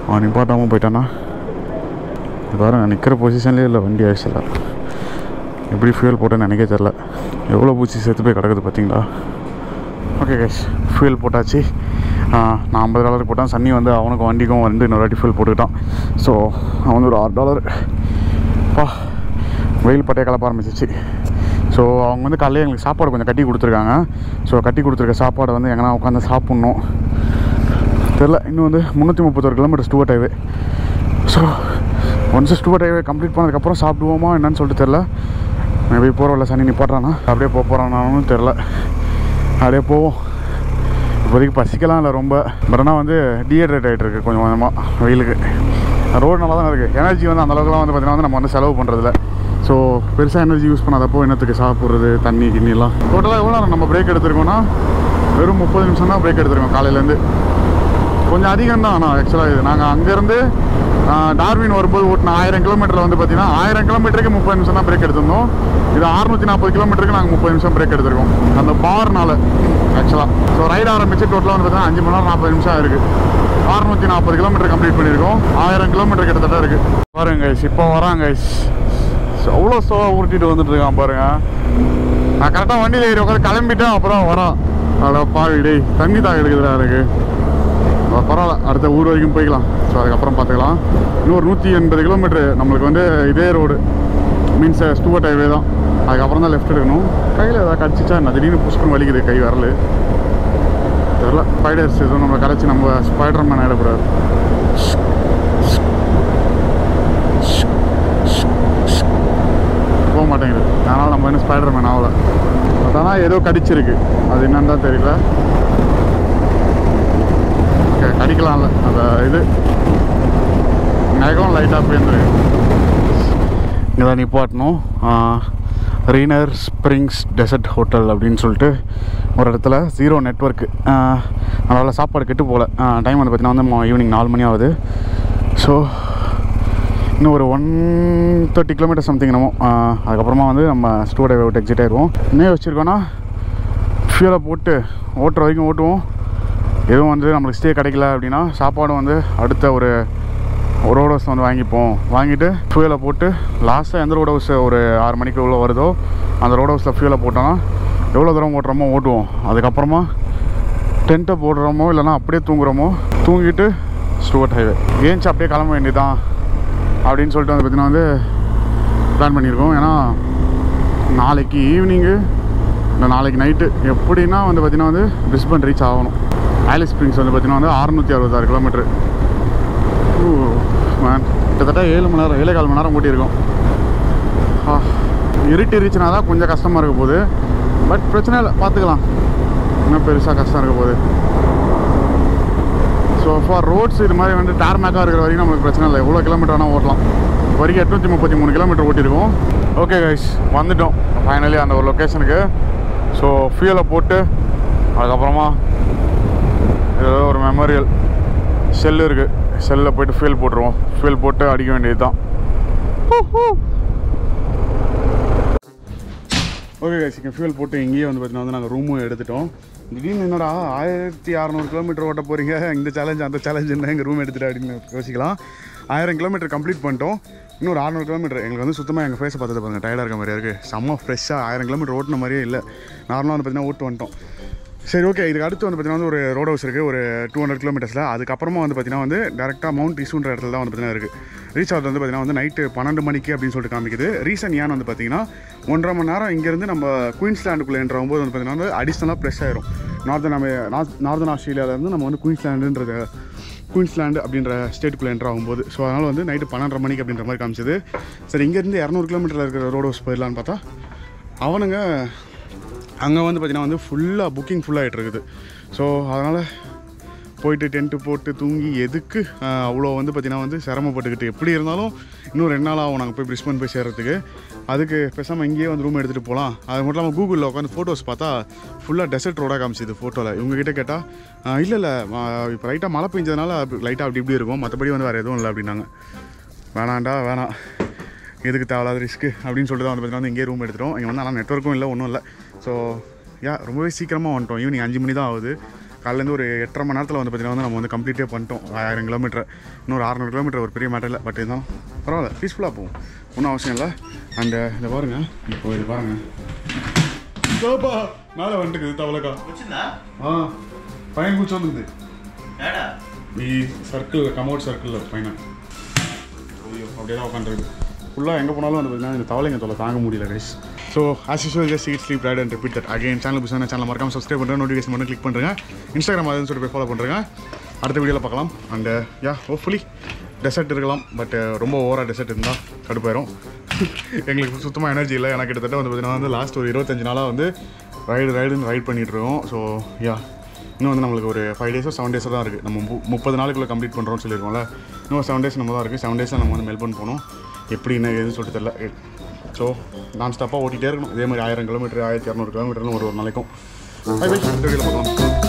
Speaker 1: அவன் நிப்பாட்டாமல் போயிட்டானா பாரு, நான் நிற்கிற பொசிஷன்லேயே இல்லை, வண்டி ஆயிடுச்சில்ல. எப்படி ஃபியூல் போட்டேன்னு நினைக்க தெரில. எவ்வளோ பூச்சி சேர்த்து போய் கிடக்குது பார்த்தீங்களா. ஓகே கைஸ், ஃபியூல் போட்டாச்சு. நான் $50 போட்டான். சன்னி வந்து அவனுக்கும் வண்டிக்கும் வந்து இன்னொரு வாட்டி ஃபியூல் போட்டுக்கிட்டான். ஸோ அவன் வந்து ஒரு $6 பா. வெயில் பட்டையை கலப்ப ஆரம்பிச்சிச்சு. ஸோ அவங்க வந்து காலையில் எங்களுக்கு சாப்பாடு கொஞ்சம் கட்டி கொடுத்துருக்காங்க. ஸோ கட்டி கொடுத்துருக்க சாப்பாடை வந்து எங்கன்னா உட்காந்து சாப்பிட்ணும் தெரில. இன்னும் வந்து 331 kilometre Stuart Highway. So once Stuart Highway complete பண்ணதுக்கப்புறம் சாப்பிடுவோமா என்னன்னு சொல்லிட்டு தெரில. மேபி போகிறவள்ள சனி நிப்பாட்டுறானா அப்படியே போகிறானான்னு தெரில. அப்படியே போவோம். இப்போதைக்கு பசிக்கலாம் இல்லை ரொம்ப, பட் ஆனால் வந்து டீஹைட்ரேட் ஆகிட்டு இருக்குது கொஞ்சம் கொஞ்சமாக வெயிலுக்கு. ரோடு நல்லா தான் இருக்குது. எனர்ஜி வந்து அந்தளவுக்குலாம் வந்து பார்த்திங்கன்னா வந்து நம்ம வந்து செலவு பண்ணுறதில்ல. ஸோ பெருசாக எனர்ஜி யூஸ் பண்ணாதப்போ என்னத்துக்கு சாப்பிட்றது, தண்ணி கிண்ணிலாம். டோட்டலாக எவ்வளோ நம்ம பிரேக் எடுத்துருக்கோன்னா வெறும் 30 நிமிஷம் தான் பிரேக் எடுத்துருக்கோம் காலையிலேருந்து. கொஞ்சம் அதிகம் தான். ஆனால் ஆக்சுவலாக இது நாங்கள் அங்கேருந்து டார்வின் வரும்போது ஓட்டின 1000 கிலோமீட்டரில் வந்து பார்த்தீங்கன்னா 1000 கிலோமீட்டருக்கு 30 நிமிஷம் தான் பிரேக் எடுத்திருந்தோம். இது 640 கிலோமீட்டருக்கு நாங்கள் 30 நிமிஷம் பிரேக் எடுத்திருக்கோம் அந்த பார்னால ஆக்சுவலாக. ஸோ ரைடு ஆரம்பிச்சு டோட்டலாக வந்து பார்த்தீங்கன்னா 5 மணி நேரம் 40 நிமிஷம் இருக்குது. 640 கிலோமீட்டர் கம்ப்ளீட் பண்ணியிருக்கோம். 1000 கிலோமீட்டர் கிட்டத்தட்ட இருக்குது. பாருங்க கைஸ், இப்போ வராங்க கைஸ். அவ்வளோ ஸ்லோவாக உருட்டிட்டு வந்துட்டு இருக்கான் பாருங்க. நான் கரெக்டாக வண்டியில் ஏறி உட்காந்து கிளம்பிட்டேன். அப்புறம் வரான். அவ்வளோ பாவிடே தண்ணி தாக எடுக்குதுடா எனக்கு. பரவாயில்ல, அடுத்த ஊர் வரைக்கும் போய்க்கலாம். ஸோ அதுக்கப்புறம் பார்த்துக்கலாம். இன்னொரு 180 கிலோமீட்ரு நம்மளுக்கு வந்து இதே ரோடு மீன்ஸ் ஸ்டூவர்ட் ஹைவே தான். அதுக்கப்புறம் தான் லெஃப்ட் எடுக்கணும். கையில் ஏதாவது கடிச்சிச்சா என்ன திடீர்னு புஷ்கன்னு வலிக்குது கை வரல. தெரியல, ஸ்பைடர்ஸ் எதுவும் நம்மளை கரைச்சி நம்ம ஸ்பைடர் மேன் ஆகிடக்கூடாது. போக மாட்டேங்குது. அதனால் நம்ம இன்னும் ஸ்பைடர் மேன் ஆகலை. பட் ஆனால் ஏதோ கடிச்சிருக்கு, அது என்னன்னு தான் தெரியல. கடிக்கலாம்ல அந்த இது நகம் லைட்டாக போயிருந்துருக்கு. இங்கே தான் நிப்பாட்டணும். ரீனர் ஸ்ப்ரிங்ஸ் டெசர்ட் ஹோட்டல் அப்படின்னு சொல்லிட்டு ஒரு இடத்துல 0 நெட்வொர்க்கு. அதனால் சாப்பாடு கெட்டு போகல. டைம் வந்து பார்த்திங்கன்னா வந்து ஈவினிங் 4 மணி ஆகுது. ஸோ இன்னும் ஒரு 130 கிலோமீட்டர் சம்திங் நம்ம அதுக்கப்புறமா வந்து நம்ம ஸ்டூடியோ விட்டு எக்ஸிட் ஆயிடுவோம். என்ன வச்சுருக்கோன்னா ஃபியூலை போட்டு ஓட்டுற வரைக்கும் ஓட்டுவோம். எதுவும் வந்து நம்மளுக்கு ஸ்டே கிடைக்கல அப்படின்னா சாப்பாடும் வந்து அடுத்த ஒரு ரோட் ஹவுஸ் வந்து வாங்கிட்டு ஃபியூலை போட்டு லாஸ்ட்டாக எந்த ரோட் ஹவுஸ் ஒரு 6 மணிக்கு உள்ள வருதோ அந்த ரோட் ஹவுஸில் ஃபியூலை போட்டோன்னா எவ்வளோ தூரம் ஓட்டுறோமோ ஓட்டுவோம். அதுக்கப்புறமா டென்ட்டை போடுறோமோ இல்லைனா அப்படியே தூங்கிட்டு ஸ்டூவர்ட் ஹைவே ஏஞ்சி அப்படியே கிளம்ப வேண்டியதான் அப்படின்னு சொல்லிட்டு வந்து பார்த்திங்கன்னா வந்து பிளான் பண்ணியிருக்கோம். ஏன்னா நாளைக்கு ஈவினிங்கு இல்லை நாளைக்கு நைட்டு எப்படின்னா வந்து பார்த்திங்கன்னா வந்து பிரிஸ்பேன் ரீச் ஆகணும். ஆலிஸ் ஸ்ப்ரிங்ஸ் வந்து பார்த்திங்கன்னா வந்து 666 கிலோமீட்ரு. மேன் கிட்டத்தட்ட 7 மணி நேரம் 7.25 மணி நேரம் ஓட்டியிருக்கோம். இருட்டிருச்சுனா தான் கொஞ்சம் கஷ்டமாக இருக்க போகுது. பட் பிரச்சனை இல்லை, பார்த்துக்கலாம். இன்னும் பெருசாக கஷ்டம் இருக்க போகுது. ஸோ ஃபார் ரோட்ஸ் இது மாதிரி வந்து டார்மேக்காக இருக்கிற வரைக்கும் நம்மளுக்கு பிரச்சனை இல்லை, எவ்வளோ கிலோமீட்டர் வேணால் ஓட்டலாம். வரைக்கும் 833 கிலோமீட்டர் ஓட்டியிருக்கோம். ஓகே கைஸ், வந்துட்டோம் ஃபைனலி அந்த ஒரு லொக்கேஷனுக்கு. ஸோ ஃபியூலை போட்டு அதுக்கப்புறமா ஏதோ ஒரு மெமோரியல் செல் இருக்குது, செல்லில் போய்ட்டு ஃபியூல் போட்டுருவோம். ஃபியூல் போட்டு அடிக்க வேண்டியது தான். ஓகே கைஸ், இங்கே ஃபியூல் போட்டு இங்கேயே வந்து பார்த்தீங்கன்னா வந்து நாங்கள் ரூமும் எடுத்துட்டோம். திடீர்னு என்னடா 1600 கிலோமீட்டர் ஓட்ட போகிறீங்க, இந்த சேலஞ்ச் அந்த சேலஞ்ச் என்ன, எங்கள் ரூம் எடுத்துகிட்டு அப்படின்னு யோசிக்கலாம். 1000 கிலோமீட்டர் கம்ப்ளீட் பண்ணிட்டோம். இன்னொரு 600 கிலோமீட்டர். எங்களுக்கு வந்து சுத்தமாக எங்கள் ஃபேஸை பார்த்தது பாருங்கள், டயர்டாக இருக்க மாதிரியா இருக்குது. செம்ம ஃப்ரெஷ்ஷாக 1000 கிலோமீட்டர் ஓட்டின மாதிரியே இல்லை. நார்மலாக வந்து பார்த்தீங்கன்னா ஓட்டு வந்துட்டோம். சரி ஓகே, இதுக்கு அடுத்து வந்து பார்த்தீங்கன்னா ஒரு ரோட் ஹவுஸ் இருக்குது, ஒரு 200 கிலோமீட்டர்ஸில். அதுக்கப்புறமா வந்து பார்த்தீங்கன்னா வந்து டேரெக்டாக மவுண்ட் இசூன்ற இடத்துல தான் வந்து பார்த்தீங்கன்னா இருக்குது. ரீச் ஆகிறது வந்து பார்த்தீங்கன்னா வந்து நைட்டு 12 மணிக்கு அப்படின்னு சொல்லிட்டு காமிக்குது. ரீசன் ஏன்னு வந்து பார்த்தீங்கன்னா 1.5 மணி நேரம் இங்கேருந்து நம்ம குயின்ஸ்லாண்டுக்குள்ளே என்ட்ராகும்போது வந்து பார்த்தீங்கன்னா வந்து அடிஷ்னலாக ப்ரெஷ் ஆயிரும். நார்தன் ஆஸ்திரேலியாவிலேருந்து நம்ம வந்து குயின்ஸ்லாண்டு அப்படின்ற ஸ்டேட்டுக்குள்ளே என்ட்ரு ஆகும்போது. ஸோ அதனால் வந்து நைட்டு 12:30 மணிக்கு அப்படின்ற மாதிரி காமிச்சது. சரி, இங்கேருந்து 200 கிலோமீட்டரில் இருக்கிற ரோட் ஹவுஸ் போயிடலான்னு பார்த்தா அவனுங்க அங்கே வந்து பார்த்திங்கன்னா வந்து ஃபுல்லாக புக்கிங் ஃபுல்லாகிட்டு இருக்குது. ஸோ அதனால் போயிட்டு டென்ட்டு போட்டு தூங்கி எதுக்கு அவ்வளோ வந்து பார்த்திங்கன்னா வந்து சிரமப்பட்டுக்கிட்டு, எப்படி இருந்தாலும் இன்னும் 2 நாள் ஆகும் நாங்கள் போய் பிரிஸ்பன் போய் சேர்கிறதுக்கு. அதுக்கு பேசாமல் இங்கேயே வந்து ரூம் எடுத்துகிட்டு போகலாம். அது மட்டும் இல்லாமல் கூகுளில் உட்காந்து ஃபோட்டோஸ் பார்த்தா ஃபுல்லாக டெசர்ட் ரோடாக காமிச்சிது ஃபோட்டோவில். இவங்ககிட்ட கேட்டால் இல்லை இப்போ லைட்டாக மழை பெஞ்சதுனால லைட்டாக அப்படி இப்படி இருக்கும், மற்றபடி வந்து வேறு எதுவும் இல்லை அப்படின்னாங்க. வேணாம் எதுக்கு தேவையில்லாத ரிஸ்க்கு அப்படின்னு சொல்லிட்டு தான் வந்து பார்த்தீங்கன்னா வந்து இங்கே ரூம் எடுத்துட்டோம். இங்கே வந்து ஆனால் நெட்வொர்க்கும் இல்லை, ஒன்றும் இல்லை. ஸோ ரொம்பவே சீக்கிரமாக வந்துட்டோம். ஈவினிங் 5 மணி தான் ஆகுது. காலையிலேருந்து ஒரு 8.5 மணி நேரத்தில் வந்து பார்த்தீங்கன்னா வந்து நம்ம வந்து கம்ப்ளீட்டே பண்ணிட்டோம் 1000 கிலோமீட்டர். இன்னொரு 600 கிலோமீட்டர் ஒரு பெரிய மேட்டர் இல்லை, பட் இருந்தாலும் பரவாயில்ல, பீஸ்ஃபுல்லாக போகும், ஒன்றும் அவசியம் இல்லை. அண்டு இதை பாருங்கள், இப்போ இது பாருங்கள், மேலே வந்துட்டுக்குது தவளைக்கா. பையன் பூச்சி வந்துக்குது சர்க்கிள், கமோட் சர்க்கிளில் பையனை அப்படியே தான் உட்காந்துருக்கு. ஃபுல்லாக எங்கே போனாலும் வந்து பார்த்தீங்கன்னா இந்த தவளைங்க தொலை தாங்க முடியல guys. So as usual just eat, sleep, ride and repeat that again. Channel புதுசாக சேனல் மறக்காமல் சப்ஸ்கிரைப் பண்ணுறேன், நோட்டிஃபிகேஷன் மட்டும் கிளிக் பண்ணுறேங்க. இன்ஸ்டாகிராம் அதுன்னு சொல்லிட்டு போய் ஃபாலோ பண்ணுறேங்க. அடுத்த வீடியோவில் பார்க்கலாம். அண்டு ஹோப்ஃபுல்லி டெசர்ட் இருக்கலாம், பட் ரொம்ப ஓவராக டெசர்ட் இருந்தால் கடுப்பாயிரும். எங்களுக்கு சுத்தமாக எனர்ஜி இல்லை. எனக்கு கிட்டத்தட்ட வந்து பார்த்தீங்கன்னா வந்து லாஸ்ட் ஒரு 25 நாளாக வந்து ரைட் பண்ணிகிட்ருக்கோம். ஸோ இன்னும் வந்து நம்மளுக்கு ஒரு 5 days 7 days தான் இருக்குது. நம்ம 30 நாளுக்குள்ளே கம்ப்ளீட் பண்ணுறோம்னு சொல்லியிருக்கோம்ல. இன்னும் 7 days நம்ம தான் இருக்குது. 7 days நம்ம வந்து மெல்பர்ன் போகணும். எப்படி என்ன எதுன்னு சொல்லிட்டு தெரியல. ஸோ நான் ஸ்டாப்பாக ஓட்டிகிட்டே இருக்கணும். இதே மாதிரி 1000 கிலோமீட்டர் 1200 கிலோமீட்டர்னு ஒரு நாளைக்கும். பை பை, பார்க்கலாம்.